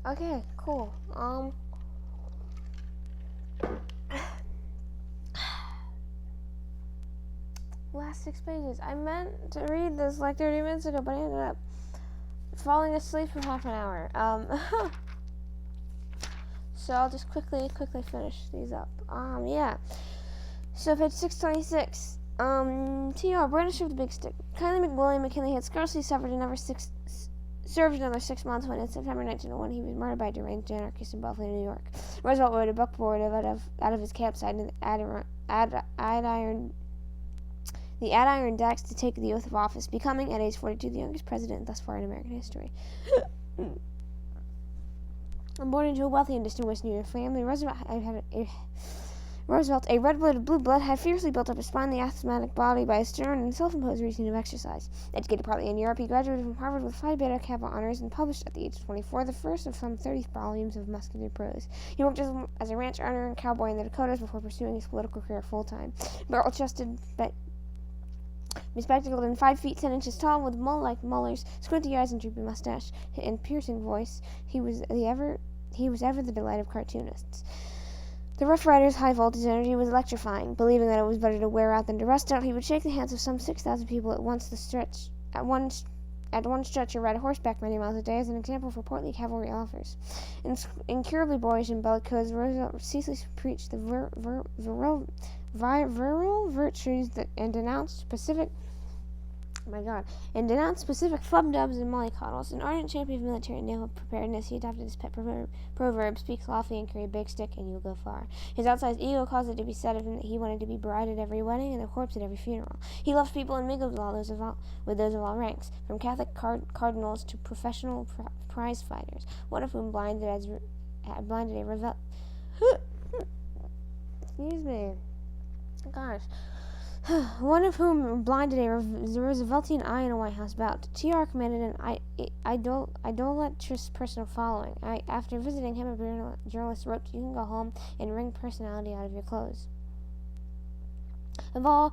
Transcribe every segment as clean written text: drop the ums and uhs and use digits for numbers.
Okay, cool. Last 6 pages. I meant to read this like 30 minutes ago, but I ended up falling asleep for half an hour. So I'll just quickly finish these up. Yeah. So page 626. TR, British of the Big Stick. Kylie McWilliam McKinley had scarcely served another 6 months when in September 1901 he was murdered by deranged anarchists in Buffalo, New York. Roosevelt rode a buckboard out of his campsite in the Adiron Decks to take the oath of office, becoming at age 42 the youngest president thus far in American history. Born into a wealthy and distinguished New York family, Roosevelt, a red-blooded blue blood, had fiercely built up a spindly asthmatic body by a stern and self-imposed routine of exercise. Educated partly in Europe, he graduated from Harvard with Phi Beta Kappa honors and published at the age of 24 the first of some 30 volumes of muscular prose. He worked as a ranch owner and cowboy in the Dakotas before pursuing his political career full-time. Barrel-chested, bespectacled and 5 feet 10 inches tall, with mole-like molars, squinty eyes, and droopy mustache, and piercing voice, he was ever the delight of cartoonists. The Rough Rider's high-voltage energy was electrifying. Believing that it was better to wear out than to rust out, he would shake the hands of some 6,000 people at one stretch, or ride a horseback many miles a day as an example for portly cavalry officers. Incurably boyish and bellicose, Roosevelt ceaselessly preached the virile virtues and denounced Pacific flub-dubs and mollycoddles. An ardent champion of military and naval preparedness, he adopted his pet proverb, speak softly and carry a big stick and you'll go far. His outsized ego caused it to be said of him that he wanted to be bride at every wedding and a corpse at every funeral. He loved people and mingled with those of all ranks, from Catholic cardinals to professional prize fighters, one of whom blinded a revel... Excuse me. Gosh. One of whom blinded a Rooseveltian eye in a White House bout. TR commanded an idolatrous personal following. After visiting him, a journalist wrote, "You can go home and wring personality out of your clothes." Above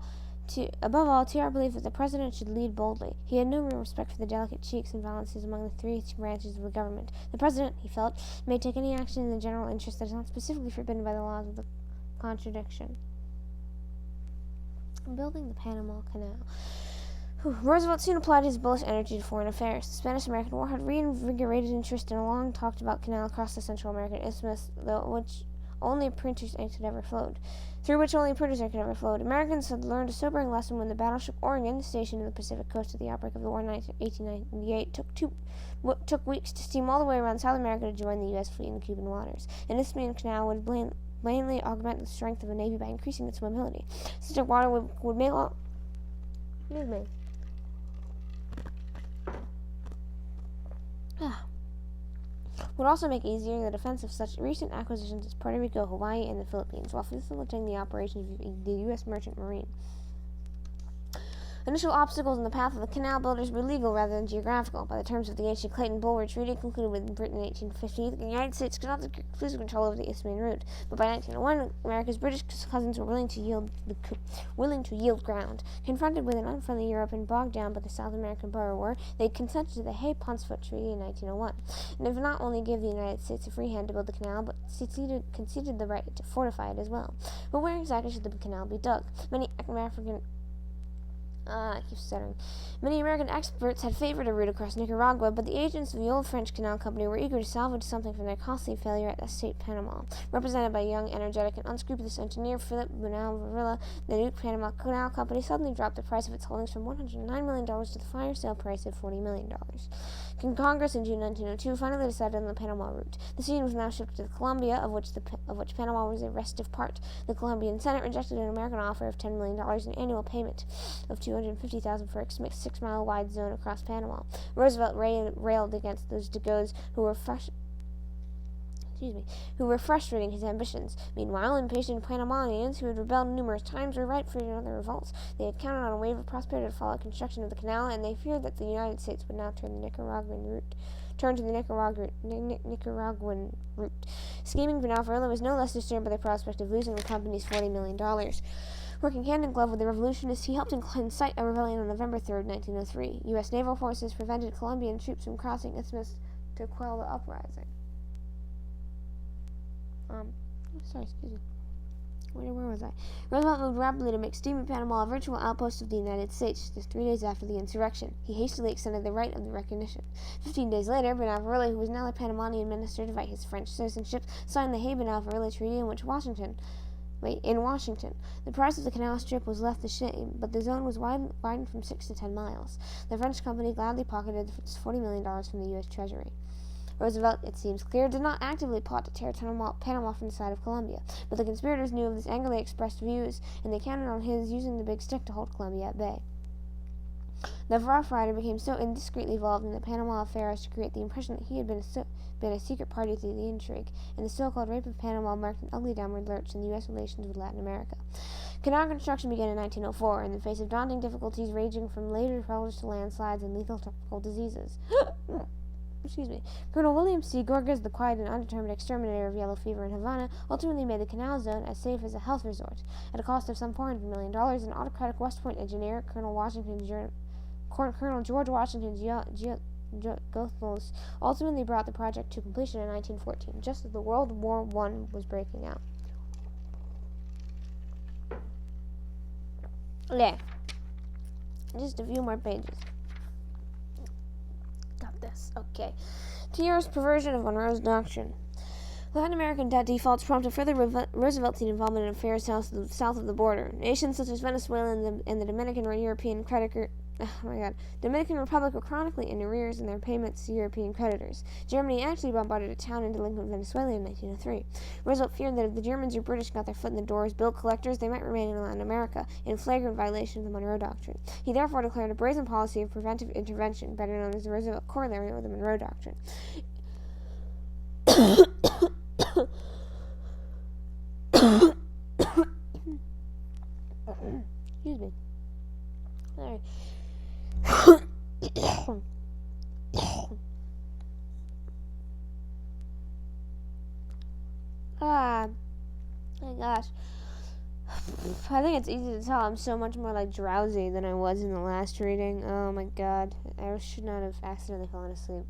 all, TR believed that the president should lead boldly. He had no real respect for the delicate cheeks and balances among the 3 branches of the government. The president, he felt, may take any action in the general interest that is not specifically forbidden by the laws of the contradiction. Building the Panama Canal. Roosevelt soon applied his bullish energy to foreign affairs. The Spanish-American War had reinvigorated interest in a long-talked-about canal across the Central American Isthmus, through which only printer's ink had ever flowed. Americans had learned a sobering lesson when the battleship Oregon, stationed in the Pacific coast at the outbreak of the war in 1898, took weeks to steam all the way around South America to join the U.S. fleet in the Cuban waters. An Isthmian canal would blatantly augment the strength of a navy by increasing its mobility. Such a water would make all... Excuse me. Would also make easier the defense of such recent acquisitions as Puerto Rico, Hawaii, and the Philippines, while facilitating the operations of the U.S. Merchant Marine. Initial obstacles in the path of the canal builders were legal rather than geographical. By the terms of the ancient Clayton-Bulwer Treaty, concluded with Britain in 1850, the United States could not have exclusive control over the Isthmian route. But by 1901, America's British cousins were willing to yield ground. Confronted with an unfriendly Europe and bogged down by the South American Boer War, they consented to the Hay-Pauncefoot Treaty in 1901, and if not only gave the United States a free hand to build the canal, but conceded the right to fortify it as well. But where exactly should the canal be dug? Many American experts had favored a route across Nicaragua, but the agents of the old French Canal Company were eager to salvage something from their costly failure at Estate Panama. Represented by young, energetic, and unscrupulous engineer Philip Bunau Varilla, the new Panama Canal Company suddenly dropped the price of its holdings from $109 million to the fire sale price of $40 million. Congress in June 1902 finally decided on the Panama route. The scene was now shifted to Colombia, of which Panama was a restive part. The Colombian Senate rejected an American offer of $10 million in annual payment of $250,000 for a 6-mile-wide zone across Panama. Roosevelt railed against those Dagos who were frustrating his ambitions. Meanwhile, impatient Panamanians, who had rebelled numerous times, were ripe for another revolt. They had counted on a wave of prosperity to follow construction of the canal, and they feared that the United States would now turn to the Nicaraguan route. Scheming Bunau Varilla was no less disturbed by the prospect of losing the company's $40 million. Working hand in glove with the revolutionists, he helped incite a rebellion on November 3, 1903. U.S. naval forces prevented Colombian troops from crossing Isthmus to quell the uprising. Excuse me. Where was I? Roosevelt moved rapidly to make steaming Panama a virtual outpost of the United States just 3 days after the insurrection. He hastily extended the right of the recognition. 15 days later, Bernal Verrilli, who was now a Panamanian minister to fight his French citizenship, signed the Hay-Bernal Verrilli Treaty in Washington. The price of the canal strip was left the same, but the zone was widened from 6 to 10 miles. The French company gladly pocketed $40 million from the U.S. Treasury. Roosevelt, it seems clear, did not actively plot to tear Panama from the side of Colombia, but the conspirators knew of his angrily expressed views, and they counted on his using the big stick to hold Colombia at bay. The Rough Rider became so indiscreetly involved in the Panama affair as to create the impression that he had been a secret party to the intrigue, and the so-called Rape of Panama marked an ugly downward lurch in U.S. relations with Latin America. Canal construction began in 1904 in the face of daunting difficulties ranging from later troubles to landslides and lethal tropical diseases. Colonel William C. Gorgas, the quiet and undetermined exterminator of yellow fever in Havana, ultimately made the canal zone as safe as a health resort. At a cost of some $400 million, an autocratic West Point engineer, Colonel George Washington Goethals, ultimately brought the project to completion in 1914, just as the World War I was breaking out. Yeah. Just a few more pages. This. Okay. TR's perversion of Monroe's doctrine. Latin American debt defaults prompted further Rooseveltian involvement in affairs south of the border. Nations such as Venezuela and the Dominican Republic were chronically in arrears in their payments to European creditors. Germany actually bombarded a town in delinquent Venezuela in 1903. Roosevelt feared that if the Germans or British got their foot in the door as bill collectors, they might remain in Latin America, in flagrant violation of the Monroe Doctrine. He therefore declared a brazen policy of preventive intervention, better known as the Roosevelt Corollary or the Monroe Doctrine. Excuse me. Sorry. My gosh. I think it's easy to tell I'm so much more drowsy than I was in the last reading. Oh my god. I should not have accidentally fallen asleep.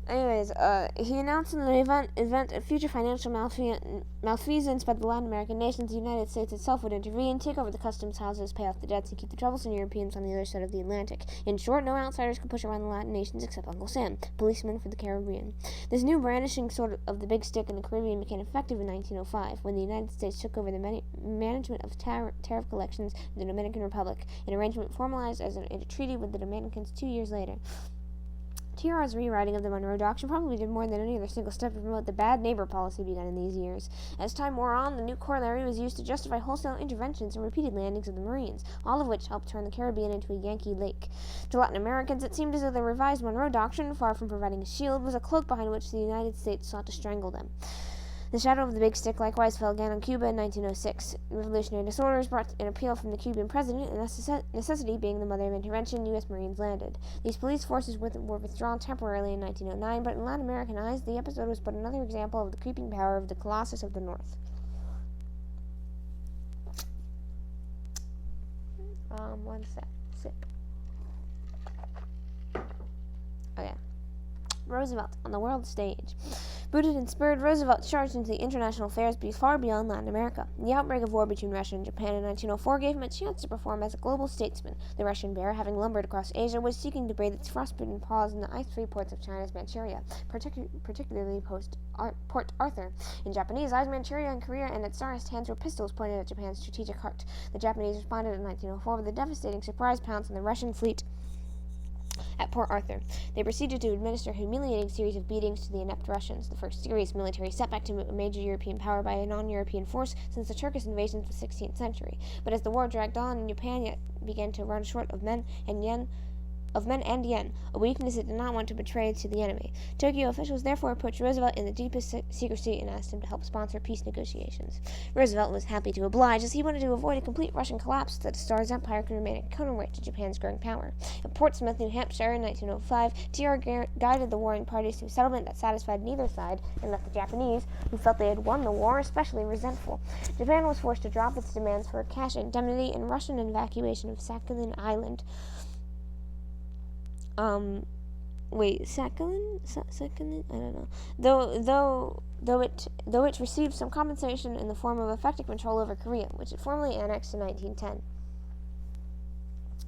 Anyways, he announced in the event of future financial malfeasance by the Latin American nations, the United States itself would intervene, take over the customs houses, pay off the debts, and keep the troublesome Europeans on the other side of the Atlantic. In short, no outsiders could push around the Latin nations except Uncle Sam, policeman for the Caribbean. This new brandishing of the big stick in the Caribbean became effective in 1905, when the United States took over the management of tariff collections in the Dominican Republic, an arrangement formalized as a treaty with the Dominicans 2 years later. TR's rewriting of the Monroe Doctrine probably did more than any other single step to promote the bad neighbor policy begun in these years. As time wore on, the new corollary was used to justify wholesale interventions and repeated landings of the Marines, all of which helped turn the Caribbean into a Yankee lake. To Latin Americans, it seemed as though the revised Monroe Doctrine, far from providing a shield, was a cloak behind which the United States sought to strangle them. The shadow of the big stick likewise fell again on Cuba in 1906. Revolutionary disorders brought an appeal from the Cuban president, and necessity being the mother of intervention, U.S. Marines landed. These police forces were withdrawn temporarily in 1909, but in Latin American eyes, the episode was but another example of the creeping power of the Colossus of the North. One sip. Okay. Roosevelt on the world stage. Booted and spurred, Roosevelt charged into the international affairs far beyond Latin America. The outbreak of war between Russia and Japan in 1904 gave him a chance to perform as a global statesman. The Russian bear, having lumbered across Asia, was seeking to bathe its frostbitten paws in the ice-free ports of China's Manchuria, particularly Port Arthur. In Japanese eyes, Manchuria and Korea and its Tsarist hands were pistols pointed at Japan's strategic heart. The Japanese responded in 1904 with a devastating surprise pounce on the Russian fleet at Port Arthur. They proceeded to administer a humiliating series of beatings to the inept Russians, the first serious military setback to a major European power by a non-European force since the Turkish invasions of the 16th century. But as the war dragged on and Japan yet began to run short of men and yen, a weakness it did not want to betray to the enemy. Tokyo officials therefore approached Roosevelt in the deepest secrecy and asked him to help sponsor peace negotiations. Roosevelt was happy to oblige, as he wanted to avoid a complete Russian collapse so that the Tsar's empire could remain a counterweight to Japan's growing power. At Portsmouth, New Hampshire, in 1905, TR guided the warring parties to a settlement that satisfied neither side and left the Japanese, who felt they had won the war, especially resentful. Japan was forced to drop its demands for a cash indemnity and Russian evacuation of Sakhalin Island. Sakhalin? I don't know. Though it received some compensation in the form of effective control over Korea, which it formally annexed in 1910.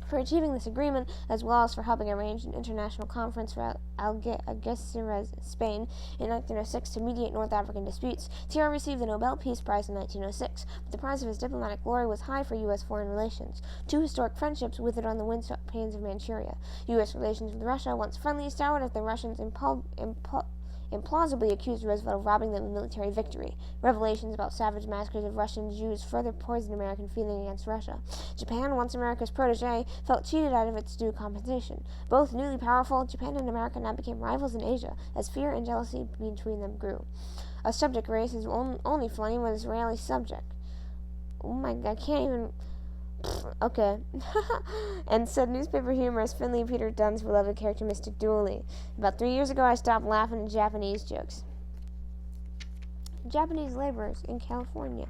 For achieving this agreement, as well as for helping arrange an international conference for Algeciras, Spain, in 1906 to mediate North African disputes, Thiers received the Nobel Peace Prize in 1906, but the price of his diplomatic glory was high for U.S. foreign relations. Two historic friendships withered on the windswept plains of Manchuria. U.S. relations with Russia, once friendly, soured as the Russians implausibly accused Roosevelt of robbing them of military victory. Revelations about savage massacres of Russian Jews further poisoned American feeling against Russia. Japan, once America's protege, felt cheated out of its due compensation. Both newly powerful, Japan and America now became rivals in Asia, as fear and jealousy between them grew. A subject race is only funny when Israeli subject. Oh my god, I can't even... Okay. And said newspaper humorist Finley Peter Dunn's beloved character Mr. Dooley. About 3 years ago, I stopped laughing at Japanese jokes. Japanese laborers in California.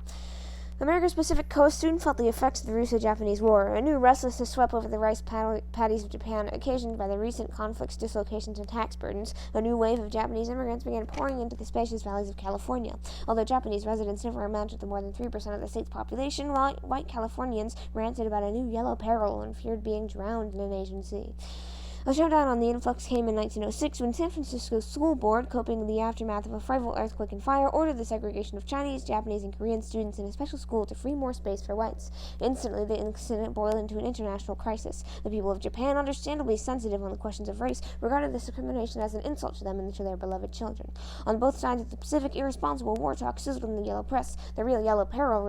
America's Pacific coast soon felt the effects of the Russo-Japanese War. A new restlessness swept over the rice paddies of Japan, occasioned by the recent conflicts, dislocations, and tax burdens. A new wave of Japanese immigrants began pouring into the spacious valleys of California. Although Japanese residents never amounted to more than 3% of the state's population, white Californians ranted about a new yellow peril and feared being drowned in an Asian sea. A showdown on the influx came in 1906 when San Francisco's school board, coping with the aftermath of a frightful earthquake and fire, ordered the segregation of Chinese, Japanese, and Korean students in a special school to free more space for whites. Instantly, the incident boiled into an international crisis. The people of Japan, understandably sensitive on the questions of race, regarded this discrimination as an insult to them and to their beloved children. On both sides of the Pacific, irresponsible war talk sizzled in the yellow press. The real yellow peril,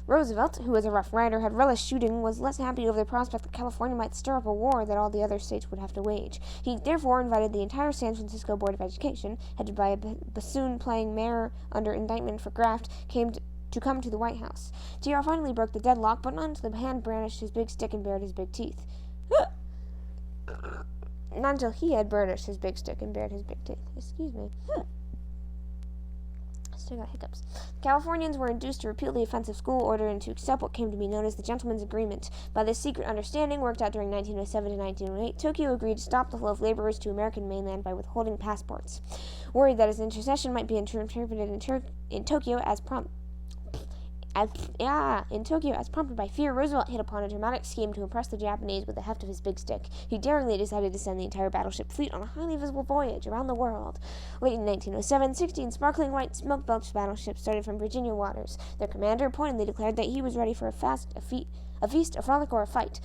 Roosevelt, who was a rough rider, had relished shooting, was less happy over the prospect that California might stir up a war that all the other states would have to wage. He therefore invited the entire San Francisco Board of Education, headed by a bassoon-playing mayor under indictment for graft, to come to the White House. Thiers finally broke the deadlock, but not until the hand brandished his big stick and bared his big teeth. Not until he had burnished his big stick and bared his big teeth. Excuse me. Still got hiccups. Californians were induced to repeal the offensive school order and to accept what came to be known as the Gentleman's Agreement. By this secret understanding, worked out during 1907 to 1908, Tokyo agreed to stop the flow of laborers to American mainland by withholding passports. Worried that his intercession might be interpreted in Tokyo as prompted by fear, Roosevelt hit upon a dramatic scheme to impress the Japanese with the heft of his big stick. He daringly decided to send the entire battleship fleet on a highly visible voyage around the world. Late in 1907, 16 sparkling white smoke-belched battleships started from Virginia waters. Their commander pointedly declared that he was ready for a feast, a frolic, or a fight.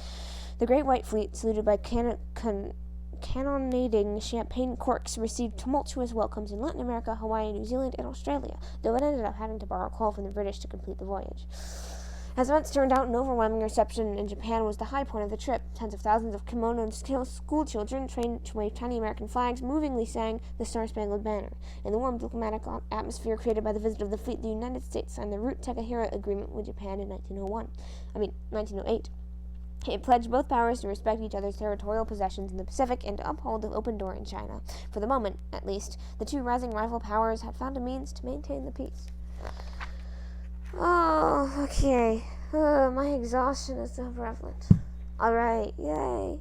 The Great White Fleet, saluted by cannonading champagne corks, received tumultuous welcomes in Latin America, Hawaii, New Zealand, and Australia, though it ended up having to borrow coal from the British to complete the voyage. As events turned out, an overwhelming reception in Japan was the high point of the trip. Tens of thousands of kimonoed school children, trained to wave tiny American flags, movingly sang the Star-Spangled Banner. In the warm diplomatic atmosphere created by the visit of the fleet, the United States signed the Root-Takahira Agreement with Japan in 1908. It pledged both powers to respect each other's territorial possessions in the Pacific and to uphold the open door in China. For the moment, at least, the two rising rival powers had found a means to maintain the peace. Oh, okay. My exhaustion is so prevalent. Alright, yay.